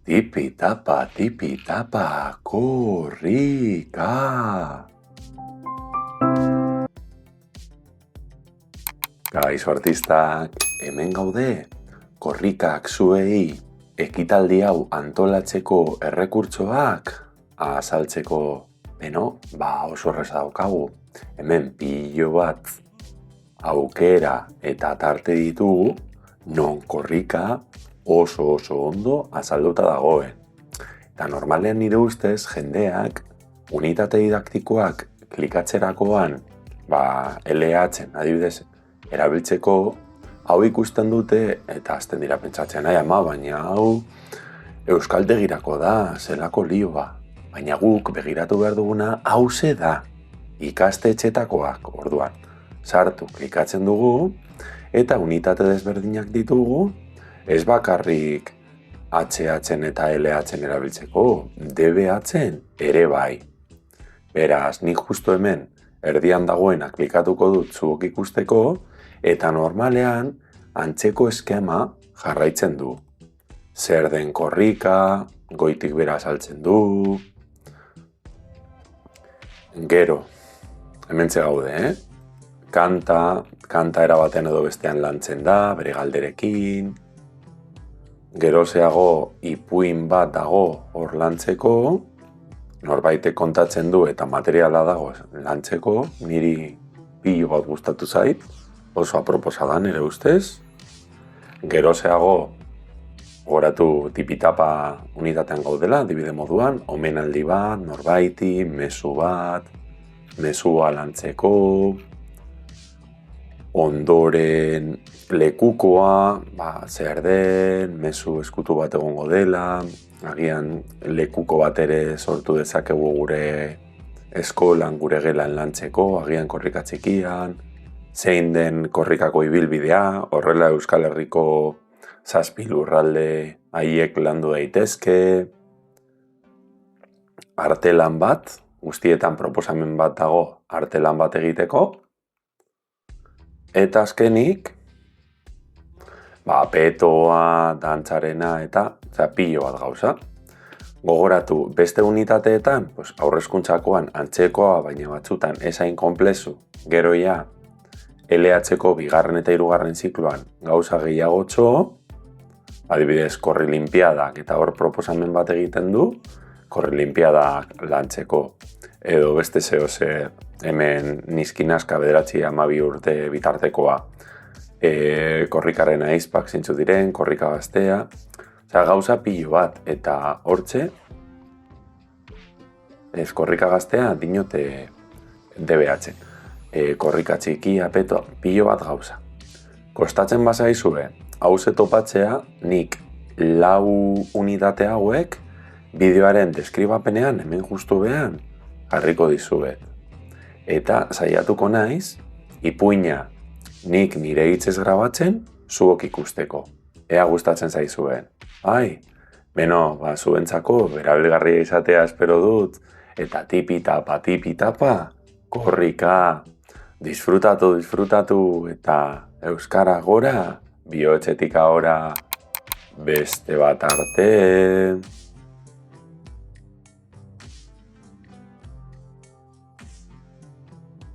Tipi tapa, korrika. Kaixo artistak, hemen gaude, korrikak zuei ekitaldi hau antolatzeko errekurtsoak azaltzeko, oso erraza daukagu. Hemen pilo bat aukera eta tarte ditugu, non korrika oso ondo azalduta dagoen. Eta normalean nire ustez jendeak unitate didaktikoak klikatzerakoan LH-en adibidez erabiltzeko hau ikusten dute eta hasten dira pentsatzen, baina hau euskaltegirako da, zelako lioa. Baina guk begiratu behar duguna hauze da, ikastetxetakoak, orduan. Sartu, klikatzen dugu, eta unitate desberdinak ditugu, ez bakarrik HH-en eta LH-en erabiltzeko, DBH-en ere bai. Beraz, nik justu hemen erdian dagoena klikatuko dut zuok ikusteko, eta normalean antzeko eskema jarraitzen du. Zer den korrika, goitik bera azaltzen du. Gero, hementxe gaude, Kanta erabaten edo bestean lantzen da, bere galderekin. Gerozeago ipuin bat dago hor lantzeko, norbaitek kontatzen du eta materiala dago lantzeko, niri pilo bat gustatu zait, oso aproposa da nire ustez. Gerozeago, goratu tipitapa unitatean gaudela, adibide moduan, omenaldi bat, norbaiti, mezu bat, mezua lantzeko, ondoren lekukoa, zer den, mezu eskutu bat egongo dela, agian lekuko bat ere sortu dezakegu gure eskolan, gure gelan lantzeko, agian korrika txikian, zein den korrikako ibilbidea, horrela Euskal Herriko zazpi lurralde haiek landu daitezke, artelan bat, guztietan proposamen bat dago artelan bat egiteko, eta azkenik, petoa, dantzarena eta pilo bat gauza. Gogoratu, beste unitateetan, aurrezkuntzakoan antzekoa, baina batzutan esain konplezu, gero ja, LH-ko bigarren eta hirugarren zikloan gauza gehiagotxo, adibidez, korri limpiadak eta hor proposamen bat egiten du, korri limpiadak lantzeko. Edo beste zehose hemen nizkinaska 9-12 urte bitartekoa korrikaren aizpak zintzu diren, korrika gaztea. Gauza pilo bat eta hortxe, ez korrika gaztea dinote DBH. Korrika txikia, peto, pilo bat gauza. Kostatzen bazaizue, hauze topatzea, nik 4 unitate hauek bideoaren deskribapenean hemen justu behan jarriko dizuet. Eta saiatuko naiz, ipuina nik nire hitzez grabatzen, zuok ikusteko. Ea gustatzen zaizuen. Zuentzako berabilgarria izatea espero dut, eta tipi-tapa, korrika, disfrutatu, eta euskara gora, bihotzetik ahora, beste bat arte.